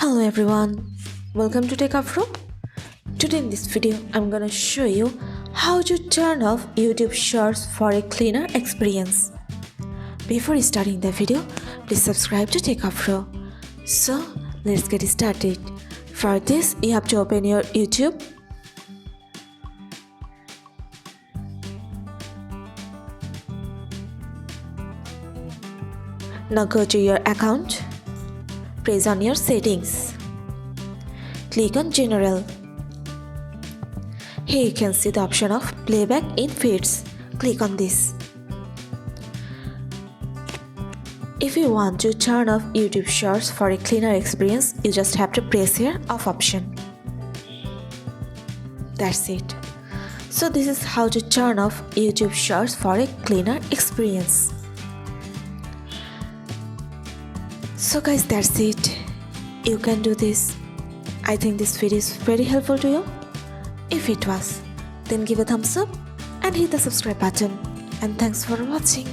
Hello everyone, welcome to Techavro. Today in this video, I'm gonna show you how to turn off YouTube Shorts for a cleaner experience. Before starting the video, please subscribe to Techavro. So let's get started. For this, you have to open your YouTube. Now go to your account. Press on your settings. Click on General. Here you can see the option of Playback in Feeds. Click on this. If you want to turn off YouTube Shorts for a cleaner experience, you just have to press here Off option. That's it. So this is how to turn off YouTube Shorts for a cleaner experience. So guys, that's it. You can do this. I think this video is very helpful to you. If it was, then give a thumbs up and hit the subscribe button. And thanks for watching.